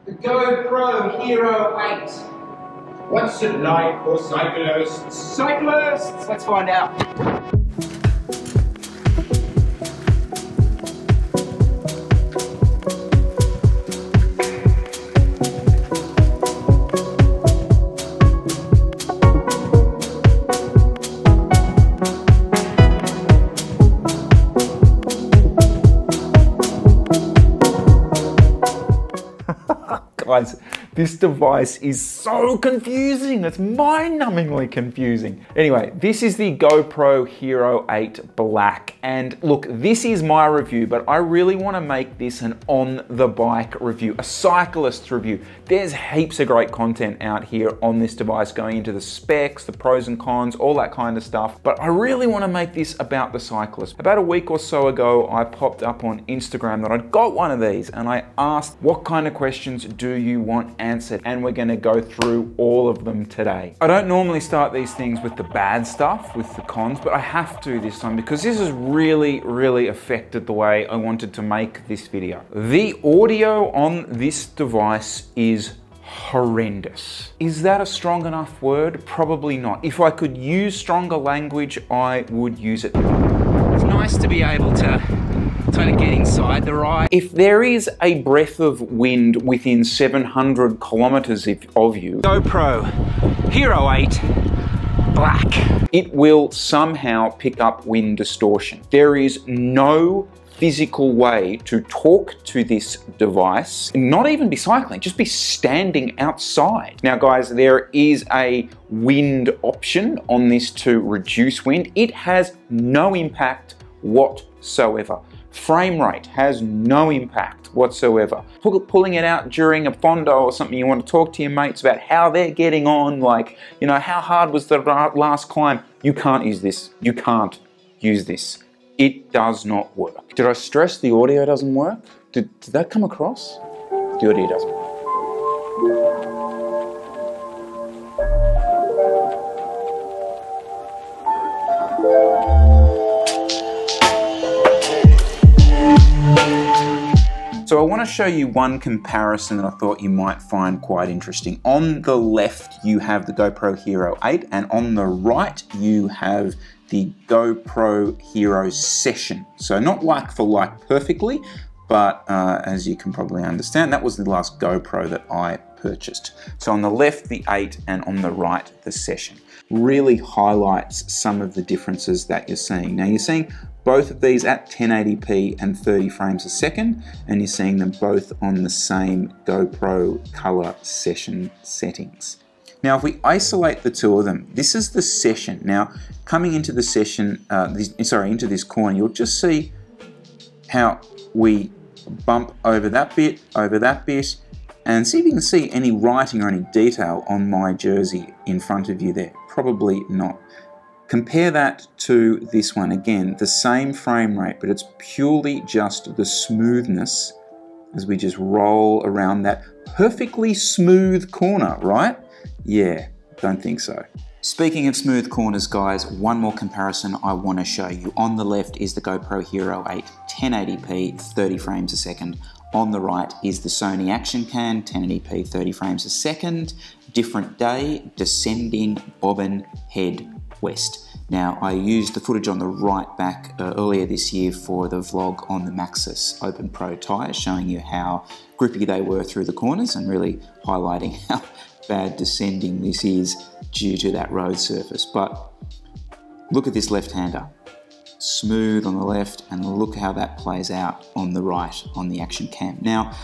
The GoPro Hero 8. What's it like for cyclists? Cyclists! Let's find out. Guys, this device is so confusing. It's mind-numbingly confusing. Anyway, this is the GoPro Hero 8 Black. And look, this is my review, but I really want to make this an on-the-bike review, a cyclist review. There's heaps of great content out here on this device going into the specs, the pros and cons, all that kind of stuff. But I really want to make this about the cyclist. About a week or so ago, I popped up on Instagram that I'd got one of these and I asked, what kind of questions do you want answered? And we're going to go through all of them today. I don't normally start these things with the bad stuff, with the cons, but I have to this time because this has really affected the way I wanted to make this video. The audio on this device is horrendous. Is that a strong enough word? Probably not. If I could use stronger language, I would use it. It's nice to be able to kind of get inside the ride. If there is a breath of wind within 700 kilometers of you, GoPro Hero 8 Black, it will somehow pick up wind distortion. There is no physical way to talk to this device, not even be cycling, just be standing outside. Now guys, there is a wind option on this to reduce wind. It has no impact whatsoever. Frame rate has no impact whatsoever. Pulling it out during a fondo or something, you want to talk to your mates about how they're getting on, like, you know, how hard was the last climb? You can't use this. You can't use this. It does not work. Did I stress the audio doesn't work? Did that come across? The audio doesn't work. So I want to show you one comparison that I thought you might find quite interesting. On the left, you have the GoPro Hero 8, and on the right, you have the GoPro Hero Session. So not like for like perfectly, but as you can probably understand, that was the last GoPro that I purchased. So on the left, the 8, and on the right, the Session. Really highlights some of the differences that you're seeing. Now you're seeing both of these at 1080p and 30 frames a second, and you're seeing them both on the same GoPro color session settings. Now, if we isolate the two of them, this is the Session. Now, coming into the Session, into this corner, you'll just see how we bump over that bit, and see if you can see any writing or any detail on my jersey in front of you there. Probably not. Compare that to this one. Again, the same frame rate, but it's purely just the smoothness as we just roll around that perfectly smooth corner, right? Yeah, don't think so. Speaking of smooth corners, guys, one more comparison I want to show you. On the left is the GoPro Hero 8 1080p, 30 frames a second. On the right is the Sony Action Cam, 1080p, 30 frames a second. Different day, descending bobbin head west. Now, I used the footage on the right back earlier this year for the vlog on the Maxxis Open Pro tyres, showing you how grippy they were through the corners and really highlighting how bad descending this is due to that road surface. But look at this left-hander. Smooth on the left, and look how that plays out on the right on the Action Cam. Now,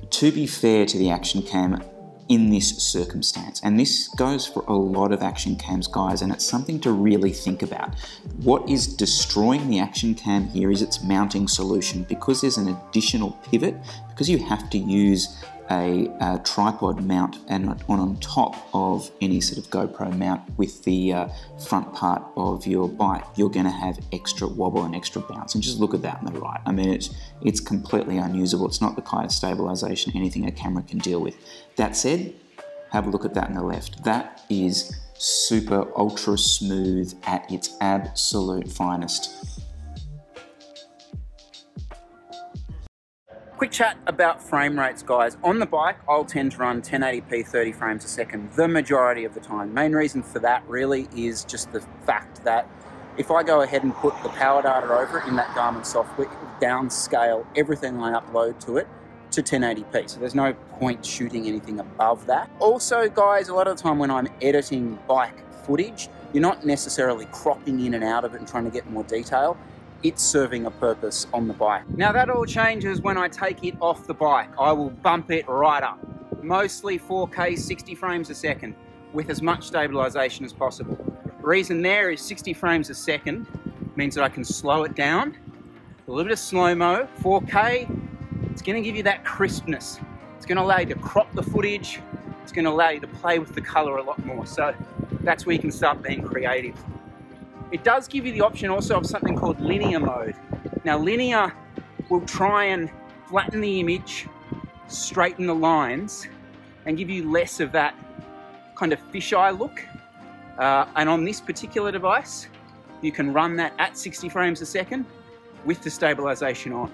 to be fair to the Action Cam, in this circumstance, and this goes for a lot of Action Cams, guys, and it's something to really think about. What is destroying the Action Cam here is its mounting solution, because there's an additional pivot, because you have to use a tripod mount and on top of any sort of GoPro mount with the front part of your bike, you're going to have extra wobble and extra bounce. And just look at that on the right. I mean, it's completely unusable. It's not the kind of stabilization anything a camera can deal with. That said, have a look at that on the left. That is super ultra smooth at its absolute finest. Quick chat about frame rates, guys. On the bike, I'll tend to run 1080p 30 frames a second the majority of the time. Main reason for that really is just the fact that if I go ahead and put the power data over it in that Garmin software, it will downscale everything I upload to it to 1080p. So there's no point shooting anything above that. Also, guys, a lot of the time when I'm editing bike footage, you're not necessarily cropping in and out of it and trying to get more detail. It's serving a purpose on the bike. Now that all changes when I take it off the bike. I will bump it right up. Mostly 4K 60 frames a second with as much stabilization as possible. The reason there is 60 frames a second means that I can slow it down. A little bit of slow-mo. 4K, it's gonna give you that crispness. It's gonna allow you to crop the footage. It's gonna allow you to play with the color a lot more. So that's where you can start being creative. It does give you the option also of something called linear mode. Now linear will try and flatten the image, straighten the lines, and give you less of that kind of fisheye look. And on this particular device, you can run that at 60 frames a second with the stabilization on,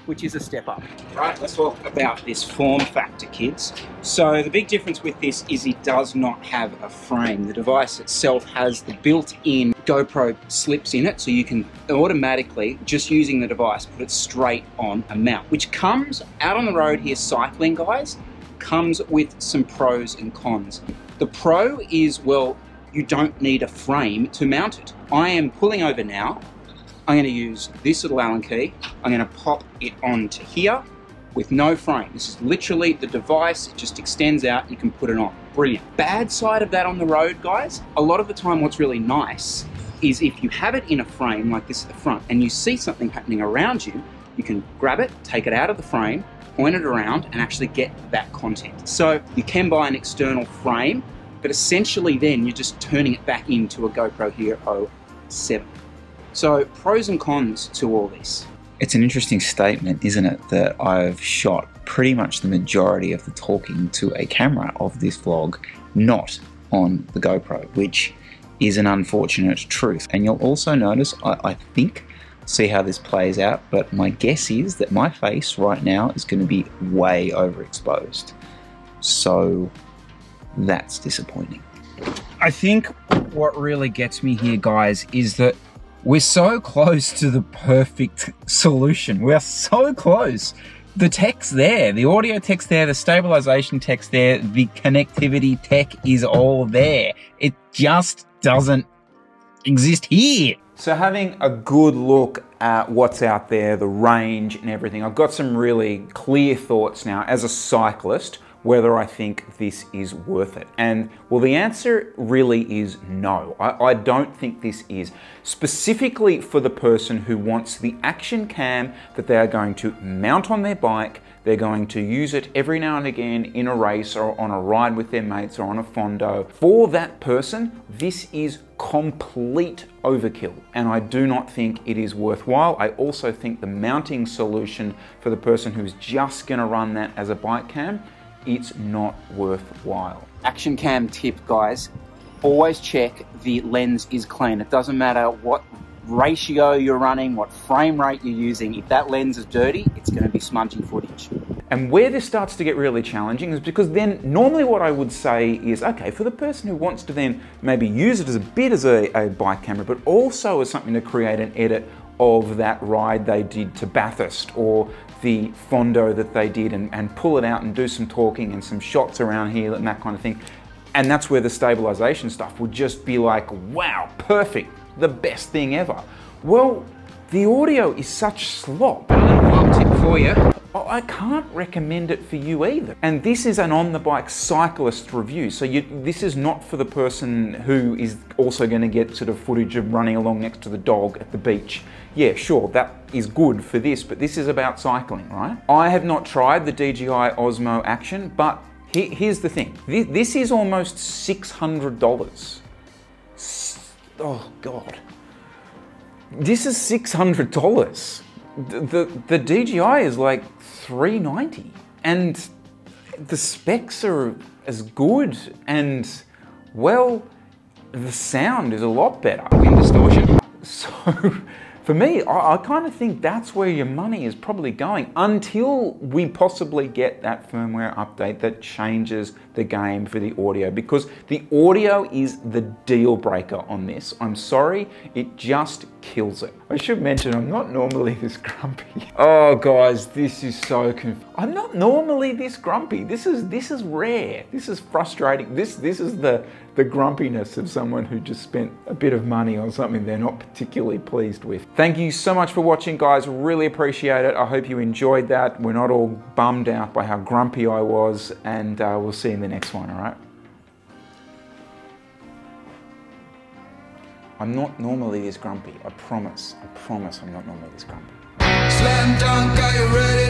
which is a step up. Right, let's talk about this form factor, kids. So the big difference with this is it does not have a frame. The device itself has the built-in GoPro slips in it, so you can automatically, just using the device, put it straight on a mount, which comes out on the road here cycling, guys, comes with some pros and cons. The pro is, well, you don't need a frame to mount it. I am pulling over now. I'm going to use this little Allen key. I'm going to pop it onto here with no frame. This is literally the device. It just extends out and you can put it on. Brilliant. Bad side of that on the road, guys, a lot of the time what's really nice is if you have it in a frame like this at the front and you see something happening around you, you can grab it, take it out of the frame, point it around and actually get that content. So you can buy an external frame, but essentially then you're just turning it back into a GoPro Hero 7. So pros and cons to all this. It's an interesting statement, isn't it, that I've shot pretty much the majority of the talking to a camera of this vlog not on the GoPro, which is an unfortunate truth. And you'll also notice, I think, see how this plays out, but my guess is that my face right now is going to be way overexposed. So that's disappointing. I think what really gets me here, guys, is that we're so close to the perfect solution. We're so close. The tech's there, the audio tech's there, the stabilization tech's there, the connectivity tech is all there. It just doesn't exist here. So having a good look at what's out there, the range and everything, I've got some really clear thoughts now as a cyclist whether I think this is worth it. And well, the answer really is no. I don't think this is. Specifically for the person who wants the action cam that they are going to mount on their bike, they're going to use it every now and again in a race or on a ride with their mates or on a fondo. For that person, this is complete overkill, and I do not think it is worthwhile. I also think the mounting solution for the person who's just gonna run that as a bike cam, it's not worthwhile. Action cam tip, guys, always check the lens is clean. It doesn't matter what ratio you're running, what frame rate you're using. If that lens is dirty, it's going to be smudgy footage. And where this starts to get really challenging is because then normally what I would say is, okay, for the person who wants to then maybe use it as a bit as a bike camera, but also as something to create an edit of that ride they did to Bathurst or the fondo that they did and pull it out and do some talking and some shots around here and that kind of thing. And that's where the stabilization stuff would just be like, wow, perfect, the best thing ever. Well, the audio is such slop. A little vlog tip for you. I can't recommend it for you either. And this is an on-the-bike cyclist review. So this is not for the person who is also going to get sort of footage of running along next to the dog at the beach. Yeah, sure, that is good for this, but this is about cycling, right? I have not tried the DJI Osmo Action, but here's the thing. This is almost $600. Oh God. This is $600. The DJI is like $390, and the specs are as good, and well, the sound is a lot better. Wind distortion. So For me, I kind of think that's where your money is probably going until we possibly get that firmware update that changes the game for the audio, because the audio is the deal breaker on this. I'm sorry, it just kills it. I should mention I'm not normally this grumpy. Oh guys, this is so I'm not normally this grumpy. This is rare. This is frustrating. This is the grumpiness of someone who just spent a bit of money on something they're not particularly pleased with. Thank you so much for watching, guys. Really appreciate it. I hope you enjoyed that. We're not all bummed out by how grumpy I was, and we'll see you in the next one, all right? I'm not normally this grumpy. I promise I'm not normally this grumpy. Slam dunk, are you ready?